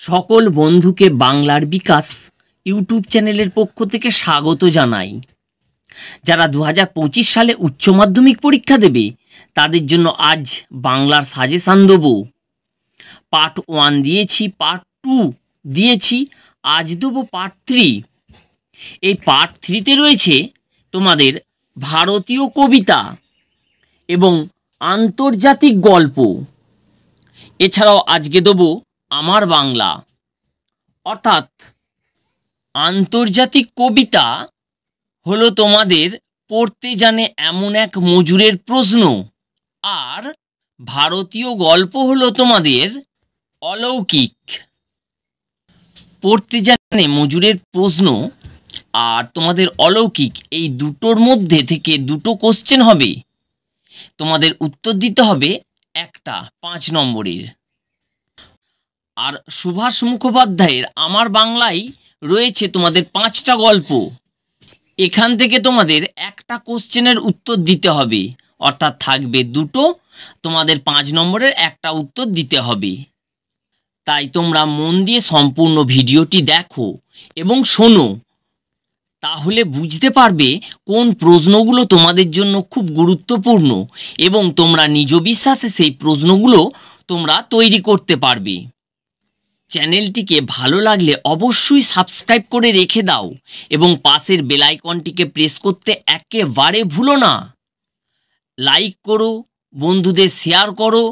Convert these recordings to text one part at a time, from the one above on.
সকল বন্ধুকে বাংলার বিকাশ ইউটিউব চ্যানেলের পক্ষ থেকে স্বাগত জানাই। যারা 2025 সালে উচ্চ মাধ্যমিক পরীক্ষা দেবে তাদের জন্য আজ বাংলার সাজেশান দেবো। পার্ট 1 দিয়েছি, পার্ট 2 দিয়েছি, আজ দেবো পার্ট 3। এই পার্ট 3তে রয়েছে তোমাদের ভারতীয় কবিতা এবং আন্তর্জাতিক গল্প। এছাড়াও আজকে দেবো আমার বাংলা। অর্থাৎ আন্তর্জাতিক কবিতা হলো তোমাদের পড়তে জানে এমন এক মজুরের প্রশ্ন, আর ভারতীয় গল্প হলো তোমাদের অলৌকিক। পড়তে জানে মজুরের প্রশ্ন আর তোমাদের অলৌকিক, এই দুটোর মধ্যে থেকে দুটো কোশ্চেন হবে, তোমাদের উত্তর দিতে হবে একটা 5 নম্বরের। আর সুভাষ মুখোপাধ্যায়ের আমার বাংলায় রয়েছে তোমাদের 5টা গল্প। এখান থেকে তোমাদের একটা কোশ্চেনের উত্তর দিতে হবে, অর্থাৎ থাকবে দুটো, তোমাদের 5 নম্বরের একটা উত্তর দিতে হবে। তাই তোমরা মন দিয়ে সম্পূর্ণ ভিডিওটি দেখো এবং শোনো, তাহলে বুঝতে পারবে কোন প্রশ্নগুলো তোমাদের জন্য খুব গুরুত্বপূর্ণ এবং তোমরা নিজ বিশ্বাসে সেই প্রশ্নগুলো তোমরা তৈরি করতে পারবে। চ্যানেলটিকে ভালো লাগলে অবশ্যই সাবস্ক্রাইব করে রেখে দাও এবং পাশের বেল আইকনটিকে প্রেস করতে একেবারে ভুলো না। লাইক করো, বন্ধুদের শেয়ার করো,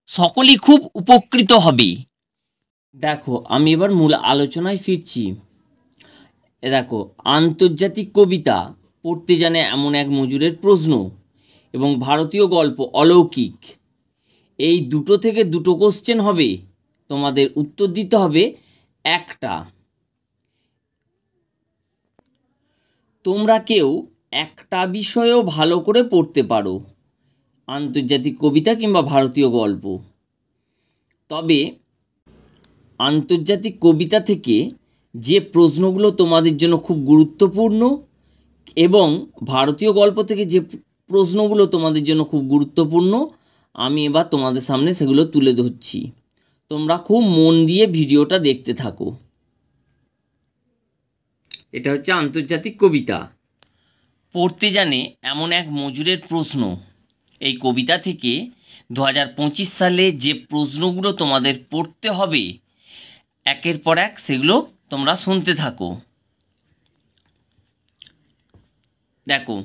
সকলেই খুব উপকৃত হবে। দেখো, আমি এবার মূল আলোচনায় ফিরছি। দেখো, আন্তর্জাতিক কবিতা পড়তে জানে এমন এক মজুরের প্রশ্ন এবং ভারতীয় গল্প অলৌকিক, এই দুটো থেকে দুটো কোশ্চেন হবে, তোমাদের উত্তর দিতে হবে একটা। তোমরা কেউ একটা বিষয়েও ভালো করে পড়তে পারো, আন্তর্জাতিক কবিতা কিংবা ভারতীয় গল্প। তবে আন্তর্জাতিক কবিতা থেকে যে প্রশ্নগুলো তোমাদের জন্য খুব গুরুত্বপূর্ণ এবং ভারতীয় গল্প থেকে যে প্রশ্নগুলো তোমাদের জন্য খুব গুরুত্বপূর্ণ, আমি এবার তোমাদের সামনে সেগুলো তুলে ধরছি। তোমরা খুব মন দিয়ে ভিডিওটা দেখতে থাকো। এটা হচ্ছে আন্তর্জাতিক কবিতা। পড়তে জানে এমন এক মজুরের প্রশ্ন। এই কবিতা থেকে 2025 সালে যে প্রশ্নগুলো তোমাদের পড়তে হবে, একের পর এক সেগুলো তোমরা শুনতে থাকো। দেখো,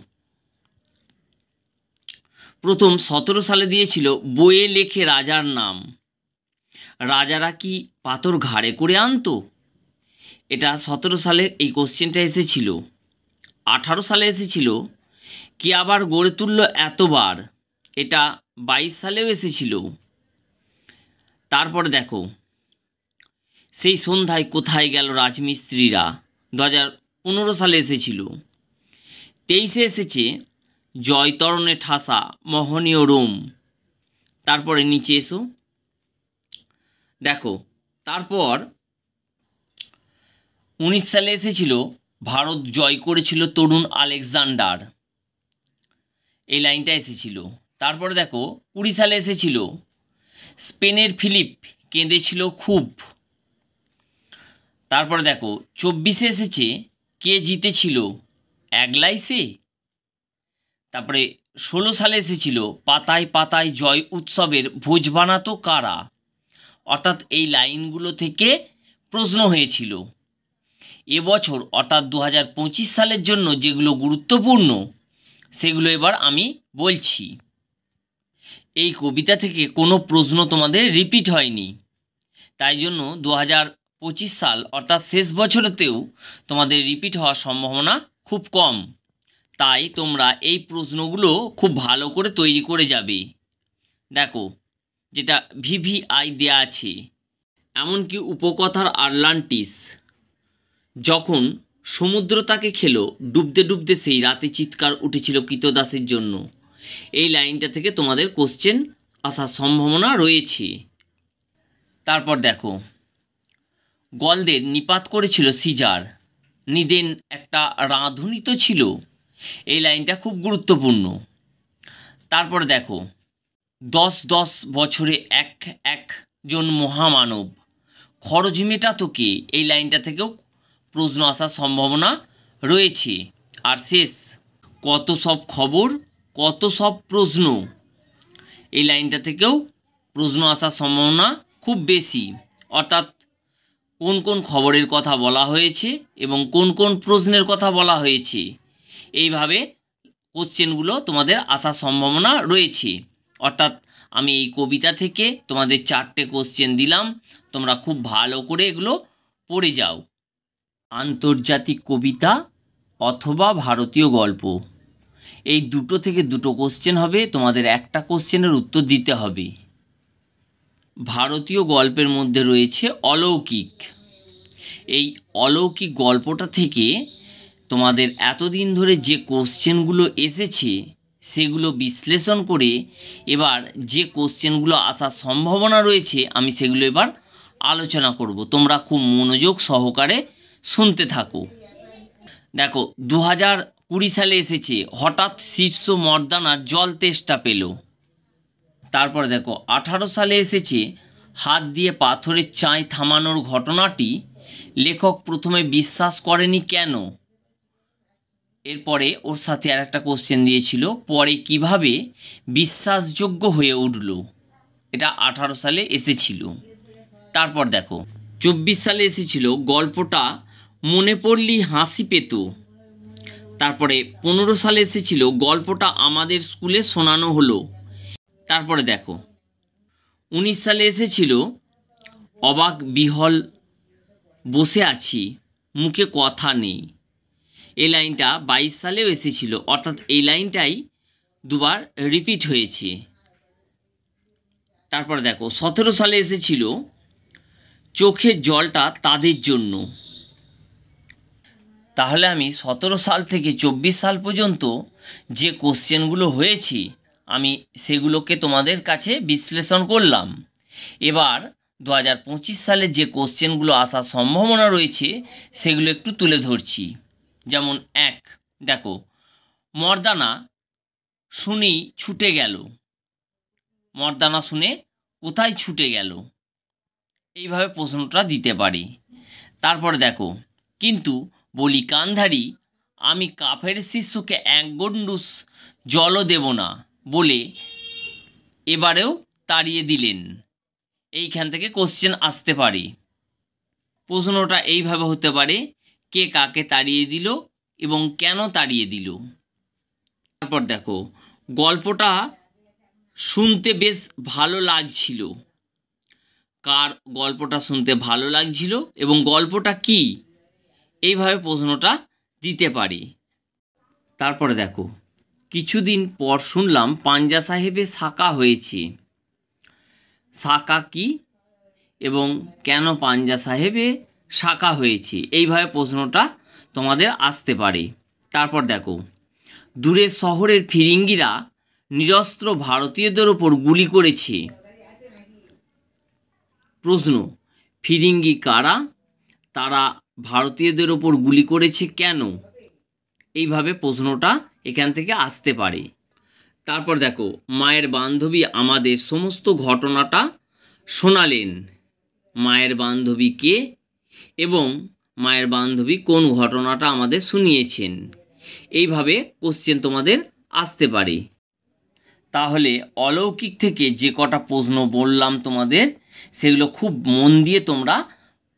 প্রথম 17 সালে দিয়েছিল বইয়ে লেখে রাজার নাম, রাজারা কি পাথর ঘাড়ে করে আনতো। এটা 17 সালে এই কোশ্চেনটা এসেছিল। 18 সালে এসেছিল কি আবার গড়ে তুলল এতবার, এটা 22 সালেও এসেছিল। তারপরে দেখো, সেই সন্ধ্যায় কোথায় গেল রাজমিস্ত্রিরা, 2015 সালে এসেছিল। 23-এ এসেছে জয়তরণে ঠাসা মোহনীয় রোম। তারপরে নিচে এসো, দেখো, তারপর 19 সালে এসেছিল ভারত জয় করেছিল তরুণ আলেকজান্ডার, এই লাইনটা এসেছিল। তারপরে দেখো 20 সালে এসেছিল স্পেনের ফিলিপ কেঁদেছিল খুব। তারপরে দেখো 24-এ এসেছে কে জিতেছিল অ্যাগলাইসে। তারপরে 16 সালে এসেছিল পাতায় পাতায় জয় উৎসবের ভোজ বানাতো কারা। অর্থাৎ এই লাইনগুলো থেকে প্রশ্ন হয়েছিল। এবছর অর্থাৎ 2025 সালের জন্য যেগুলো গুরুত্বপূর্ণ সেগুলো এবার আমি বলছি। এই কবিতা থেকে কোনো প্রশ্ন তোমাদের রিপিট হয়নি, তাই জন্য 2025 সাল অর্থাৎ শেষ বছরেতেও তোমাদের রিপিট হওয়ার সম্ভাবনা খুব কম। তাই তোমরা এই প্রশ্নগুলো খুব ভালো করে তৈরি করে যাবে। দেখো, যেটা ভিভিআই দেয়া আছে, এমনকি উপকথার আটলান্টিস যখন সমুদ্র তাকে খেলো, ডুবতে ডুবতে সেই রাতে চিৎকার উঠেছিল কৃতদাসের জন্য। এই লাইনটা থেকে তোমাদের কোশ্চেন আসার সম্ভাবনা রয়েছে। তারপর দেখো, গলদের নিপাত করেছিল সিজার, নিদেন একটা রাঁধুনি তো ছিল, এই লাইনটা খুব গুরুত্বপূর্ণ। তারপর দেখো, 10 বছরে একজন মহামানব খরচ মেটাতো কে, এই লাইনটা থেকেও প্রশ্ন আসার সম্ভাবনা রয়েছে। আর শেষ, কত সব খবর, কত সব প্রশ্ন, এই লাইনটা থেকেও প্রশ্ন আসার সম্ভাবনা খুব বেশি। অর্থাৎ কোন কোন খবরের কথা বলা হয়েছে এবং কোন কোন প্রশ্নের কথা বলা হয়েছে, এইভাবে কোশ্চেনগুলো তোমাদের আসার সম্ভাবনা রয়েছে। অর্থাৎ আমি এই কবিতা থেকে তোমাদের 4টে কোশ্চেন দিলাম, তোমরা খুব ভালো করে এগুলো পড়ে যাও। আন্তর্জাতিক কবিতা অথবা ভারতীয় গল্প, এই দুটো থেকে দুটো কোশ্চেন হবে, তোমাদের একটা কোশ্চেনের উত্তর দিতে হবে। ভারতীয় গল্পের মধ্যে রয়েছে অলৌকিক। এই অলৌকিক গল্পটা থেকে তোমাদের এতদিন ধরে যে কোশ্চেনগুলো এসেছে সেগুলো বিশ্লেষণ করে এবার যে কোশ্চেনগুলো আসার সম্ভাবনা রয়েছে আমি সেগুলো এবার আলোচনা করব। তোমরা খুব মনোযোগ সহকারে শুনতে থাকো। দেখো, 2020 সালে এসেছে হঠাৎ শীর্ষ মর্দানার জল তেষ্টা পেল। তারপর দেখো 18 সালে এসেছে হাত দিয়ে পাথরের চাই থামানোর ঘটনাটি লেখক প্রথমে বিশ্বাস করেনি কেন। এরপরে ওর সাথে আর একটা কোশ্চেন দিয়েছিল, পরে কিভাবে বিশ্বাসযোগ্য হয়ে উঠল। এটা 18 সালে এসেছিল। তারপর দেখো 24 সালে এসেছিল গল্পটা মনে পড়লেই হাসি পেত। তারপরে 15 সালে এসেছিল গল্পটা আমাদের স্কুলে শোনানো হলো। তারপরে দেখো 19 সালে এসেছিল অবাক বিহল বসে আছি মুখে কথা নেই। এই লাইনটা 22 সালেও এসেছিল, অর্থাৎ এই লাইনটাই দুবার রিপিট হয়েছে। তারপর দেখো 17 সালে এসেছিল চোখের জলটা তাদের জন্য। তাহলে আমি 17 সাল থেকে 24 সাল পর্যন্ত যে কোশ্চেনগুলো হয়েছে আমি সেগুলোকে তোমাদের কাছে বিশ্লেষণ করলাম। এবার 2025 সালে যে কোশ্চেনগুলো আসার সম্ভাবনা রয়েছে সেগুলো একটু তুলে ধরছি। যেমন 1, দেখো, মর্দানা শুনেই ছুটে গেল। মর্দানা শুনে কোথায় ছুটে গেল, এইভাবে প্রশ্নটা দিতে পারি। তারপরে দেখো, কিন্তু বলি কান্ধারি আমি কাফের শিষ্যকে এক গণ্ডুস জলও দেব না বলে এবারেও তাড়িয়ে দিলেন। এইখান থেকে কোশ্চেন আসতে পারে। প্রশ্নটা এইভাবে হতে পারে, কে কাকে তাড়িয়ে দিল এবং কেন তাড়িয়ে দিল। তারপর দেখো, গল্পটা শুনতে বেশ ভালো লাগছিল। কার গল্পটা শুনতে ভালো লাগছিল এবং গল্পটা কি, এইভাবে প্রশ্নটা দিতে পারি। তারপরে দেখো, কিছুদিন পর শুনলাম পাঞ্জা সাহেবে সাকা হয়েছে। সাকা কি এবং কেন পাঞ্জা সাহেবে সাকা হয়েছে, এইভাবে প্রশ্নটা তোমাদের আসতে পারে। তারপর দেখো, দূরের শহরের ফিরিঙ্গিরা নিরস্ত্র ভারতীয়দের ওপর গুলি করেছে। প্রশ্ন, ফিরিঙ্গি কারা, তারা ভারতীয়দের ওপর গুলি করেছে কেন, এইভাবে প্রশ্নটা এখান থেকে আসতে পারে। তারপর দেখো, মায়ের বান্ধবী আমাদের সমস্ত ঘটনাটা শোনালেন। মায়ের বান্ধবী কে এবং মায়ের বান্ধবী কোন ঘটনাটা আমাদের শুনিয়েছেন, এইভাবে কোশ্চেন তোমাদের আসতে পারে। তাহলে অলৌকিক থেকে যে কটা প্রশ্ন বললাম তোমাদের, সেগুলো খুব মন দিয়ে তোমরা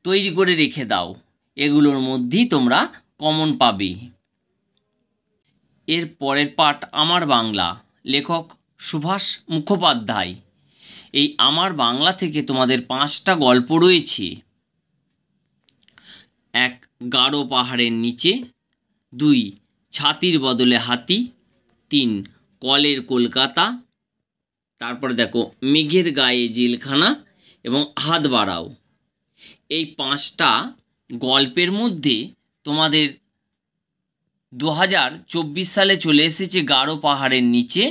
তৈরি করে রেখে দাও। এগুলোর মধ্যেই তোমরা কমন পাবে। এর পরের পাঠ আমার বাংলা, লেখক সুভাষ মুখোপাধ্যায়। এই আমার বাংলা থেকে তোমাদের 5টা গল্প রয়েছে। 1, গাঢ় পাহাড়ের নিচে। 2, ছাতির বদলে হাতি। 3, কলের কলকাতা। তারপরে দেখো, মেঘের গায়ে জেলখানা এবং হাত বাড়াও। এই 5টা গল্পের মধ্যে তোমাদের 2024 সালে চলে এসেছে গাঢ় পাহাড়ের নিচে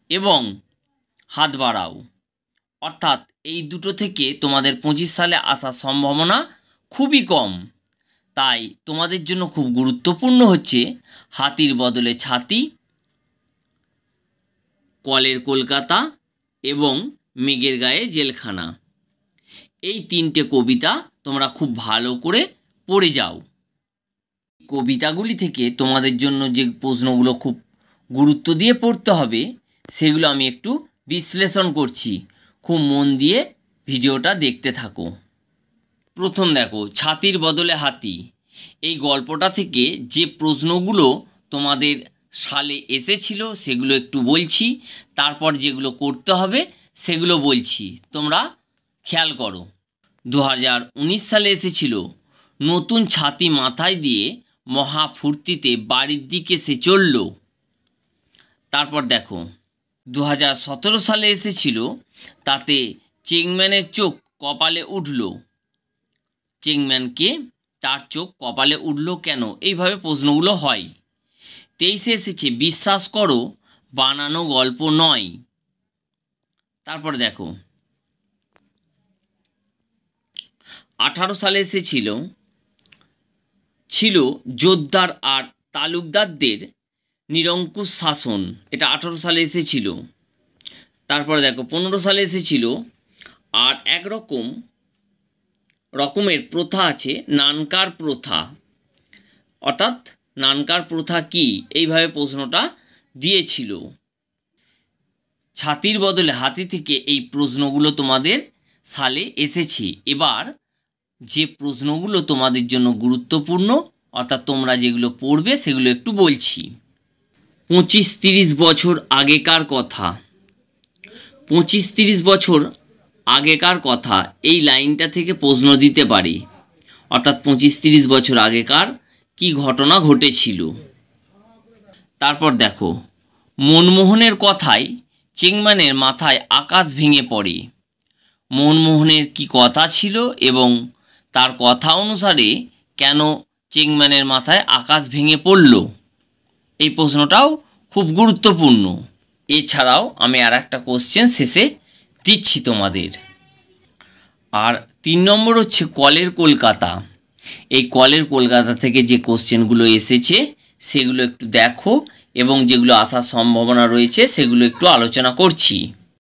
এবং হাত বাড়াও। অর্থাৎ এই দুটো থেকে তোমাদের 25 সালে আসার সম্ভাবনা খুবই কম। তাই তোমাদের জন্য খুব গুরুত্বপূর্ণ হচ্ছে হাতির বদলে ছাতি, কলের কলকাতা এবং মেঘের গায়ে জেলখানা। এই 3টে কবিতা তোমরা খুব ভালো করে পড়ে যাও। কবিতাগুলি থেকে তোমাদের জন্য যে প্রশ্নগুলো খুব গুরুত্ব দিয়ে পড়তে হবে সেগুলো আমি একটু বিশ্লেষণ করছি, খুব মন দিয়ে ভিডিওটা দেখতে থাকো। প্রথম দেখো, ছাতির বদলে হাতি। এই গল্পটা থেকে যে প্রশ্নগুলো তোমাদের সালে এসেছিল সেগুলো একটু বলছি, তারপর যেগুলো করতে হবে সেগুলো বলছি, তোমরা খেয়াল করো। 2019 সালে এসেছিল, নতুন ছাতি মাথায় দিয়ে মহা ফুর্তিতে বাড়ির দিকে সে চলল। তারপর দেখো 2017 সালে এসেছিল, তাতে চেংম্যানের চোখ কপালে উঠল। চেংম্যানকে তার চোখ কপালে উঠল কেন? এইভাবে প্রশ্নগুলো হয়। 23-এ এসেছে, বিশ্বাস করো বানানো গল্প নয়। তারপর দেখো 18 সালে এসেছিল, ছিল জোরদার আর তালুকদারদের নিরঙ্কুশ শাসন। এটা 18 সালে এসেছিল। তারপরে দেখো 15 সালে এসেছিল, আর এক রকমের প্রথা আছে, নানকার প্রথা। অর্থাৎ নানকার প্রথা কি? এইভাবে প্রশ্নটা দিয়েছিল। ছাতির বদলে হাতি থেকে এই প্রশ্নগুলো তোমাদের সালে এসেছে। এবার যে প্রশ্নগুলো তোমাদের জন্য গুরুত্বপূর্ণ, অর্থাৎ তোমরা যেগুলো পড়বে সেগুলো একটু বলছি। 25-30 বছর আগেকার কথা। 25-30 বছর আগেকার কথা, এই লাইনটা থেকে প্রশ্ন দিতে পারে। অর্থাৎ 25-30 বছর আগেকার কি ঘটনা ঘটেছিল। তারপর দেখো, মনমোহনের কথায় চেংম্যানের মাথায় আকাশ ভেঙে পড়ে। মনমোহনের কি কথা ছিল এবং তার কথা অনুসারে কেন চেংম্যানের মাথায় আকাশ ভেঙে পড়ল? এই প্রশ্নটাও খুব গুরুত্বপূর্ণ। এছাড়াও আমি আর একটা কোশ্চেন শেষে দিচ্ছি তোমাদের। আর 3 নম্বর হচ্ছে কলের কলকাতা। এই কলের কলকাতা থেকে যে কোশ্চেনগুলো এসেছে সেগুলো একটু দেখো, এবং যেগুলো আসার সম্ভাবনা রয়েছে সেগুলো একটু আলোচনা করছি।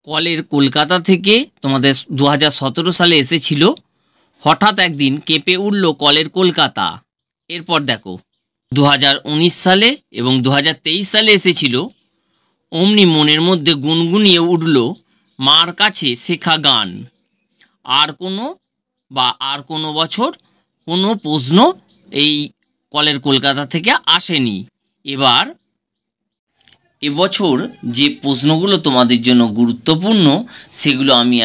কলের কলকাতা থেকে তোমাদের 2017 সালে এসেছিল, হঠাৎ একদিন কেঁপে উঠল কলের কলকাতা। এরপর দেখো 2019 সালে এবং 2023 সালে এসেছিল, অমনি মনের মধ্যে গুনগুনিয়ে উঠল মার কাছে শেখা গান। আর কোনো বছর কোনো প্রশ্ন এই কলের কলকাতা থেকে আসেনি। এবছর যে প্রশ্নগুলো তোমাদের জন্য গুরুত্বপূর্ণ সেগুলো আমি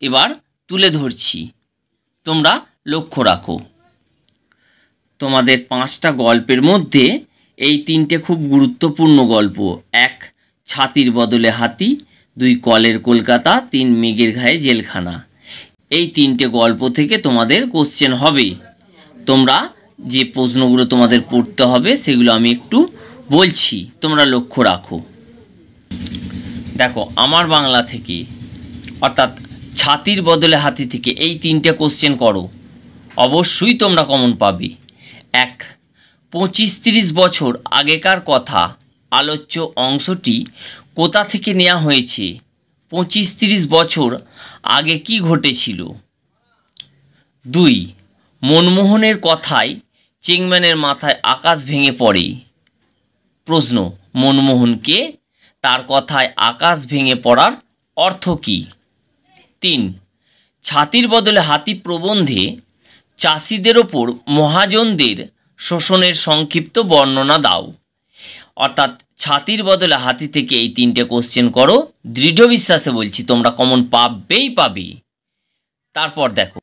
এবার তুলে ধরছি, তোমরা লক্ষ্য রাখো। তোমাদের 5টা গল্পের মধ্যে এই 3টে খুব গুরুত্বপূর্ণ গল্প। 1 ছাতির বদলে হাতি, 2 কলের কলকাতা, 3 মেঘের ঘায়ে জেলখানা। এই 3টে গল্প থেকে তোমাদের কোশ্চেন হবে। তোমরা যে প্রশ্নগুলো তোমাদের পড়তে হবে সেগুলো আমি একটু বলছি, তোমরা লক্ষ্য রাখো। দেখো, আমার বাংলা থেকে অর্থাৎ ছাতির বদলে হাতি থেকে এই 3টে কোশ্চেন করো, অবশ্যই তোমরা কমন পাবে। 1 25-30 বছর আগেকার কথা, আলোচ্য অংশটি কোথা থেকে নেওয়া হয়েছে? 25-30 বছর আগে কি ঘটেছিল? 2 মনমোহনের কথায় চেংম্যানের মাথায় আকাশ ভেঙে পড়ে। প্রশ্ন, মনমোহনকে, তার কথায় আকাশ ভেঙে পড়ার অর্থ কী? 3 ছাতির বদলে হাতি প্রবন্ধে চাষিদের ওপর মহাজনদের শোষণের সংক্ষিপ্ত বর্ণনা দাও। অর্থাৎ ছাতির বদলে হাতি থেকে এই 3টে কোশ্চেন করো, দৃঢ় বিশ্বাসে বলছি তোমরা কমন পাবে। তারপর দেখো,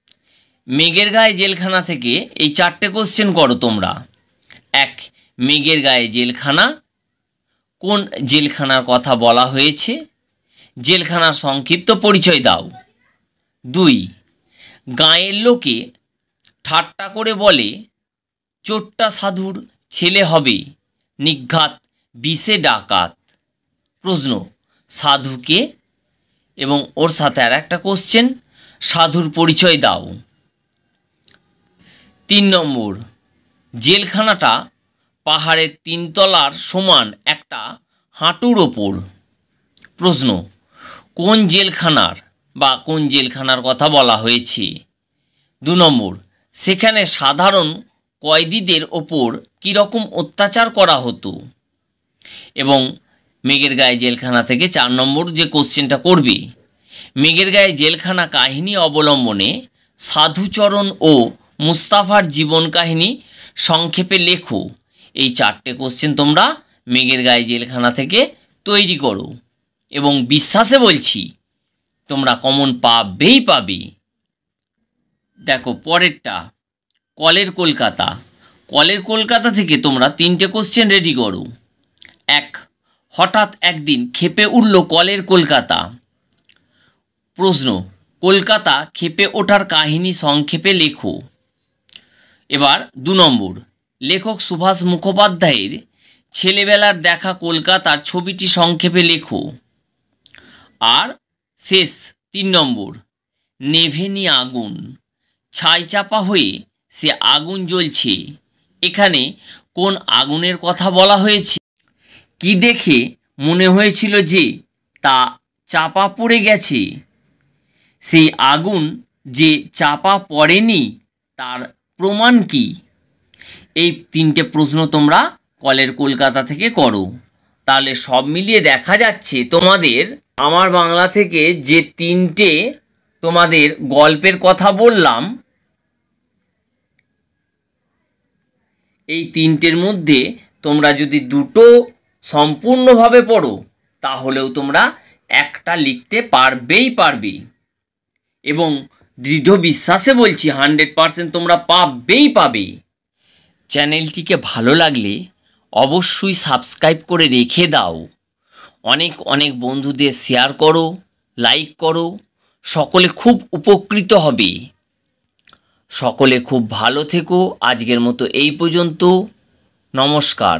মেঘের গায়ে জেলখানা থেকে এই 4টে কোশ্চেন করো তোমরা। 1 মেঘের গায়ে জেলখানা, কোন জেলখানার কথা বলা হয়েছে? জেলখানার সংক্ষিপ্ত পরিচয় দাও। 2 গাঁয়ের লোকে ঠাট্টা করে বলে, চোট্টা সাধুর ছেলে হবে, নিঘাত বিষে ডাকাত। প্রশ্ন, সাধুকে? এবং ওর সাথে আর একটা কোশ্চেন, সাধুর পরিচয় দাও। 3 নম্বর, জেলখানাটা পাহাড়ের 3 তলার সমান একটা হাঁটুর ওপর। প্রশ্ন, কোন জেলখানার কথা বলা হয়েছে? 2 নম্বর, সেখানে সাধারণ কয়েদিদের ওপর কীরকম অত্যাচার করা হতো। এবং মেঘের গায়ে জেলখানা থেকে 4 নম্বর যে কোশ্চেনটা করবে, মেঘের গায়ে জেলখানা কাহিনী অবলম্বনে সাধুচরণ ও মুস্তাফার জীবন কাহিনী সংক্ষেপে লেখো। এই 4টে কোশ্চেন তোমরা মেঘের গায়ে জেলখানা থেকে তৈরি করো এবং বিশ্বাসে বলছি তোমরা কমন পাবে। দেখো পরেরটা, কলের কলকাতা। কলের কলকাতা থেকে তোমরা 3টে কোশ্চেন রেডি করো। 1, হঠাৎ একদিন ক্ষেপে উঠল কলের কলকাতা। প্রশ্ন, কলকাতা ক্ষেপে ওঠার কাহিনী সংক্ষেপে লেখো। এবার 2 নম্বর, লেখক সুভাষ মুখোপাধ্যায়ের ছেলেবেলার দেখা কলকাতার ছবিটি সংক্ষেপে লেখো। আর শেষ 3 নম্বর, নেভেনি আগুন, ছাই চাপা হয়ে সে আগুন জ্বলছে। এখানে কোন আগুনের কথা বলা হয়েছে? কি দেখে মনে হয়েছিল যে তা চাপা পড়ে গেছে? সেই আগুন যে চাপা পড়েনি তার প্রমাণ কি? এই 3টে প্রশ্ন তোমরা কলের কলকাতা থেকে করো। তাহলে সব মিলিয়ে দেখা যাচ্ছে তোমাদের আমার বাংলা থেকে যে 3টে তোমাদের গল্পের কথা বললাম, এই 3টের মধ্যে তোমরা যদি 2টো সম্পূর্ণভাবে পড়ো তাহলেও তোমরা একটা লিখতে পারবে এবং দৃঢ় বিশ্বাসে বলছি 100% তোমরা পাবে। চ্যানেলটিকে ভালো লাগলে অবশ্যই সাবস্ক্রাইব করে রেখে দাও। অনেক বন্ধুদের শেয়ার করো, লাইক করো, সকলে খুব উপকৃত হবে। সকলে খুব ভালো থেকো। আজকের মতো এই পর্যন্ত। নমস্কার।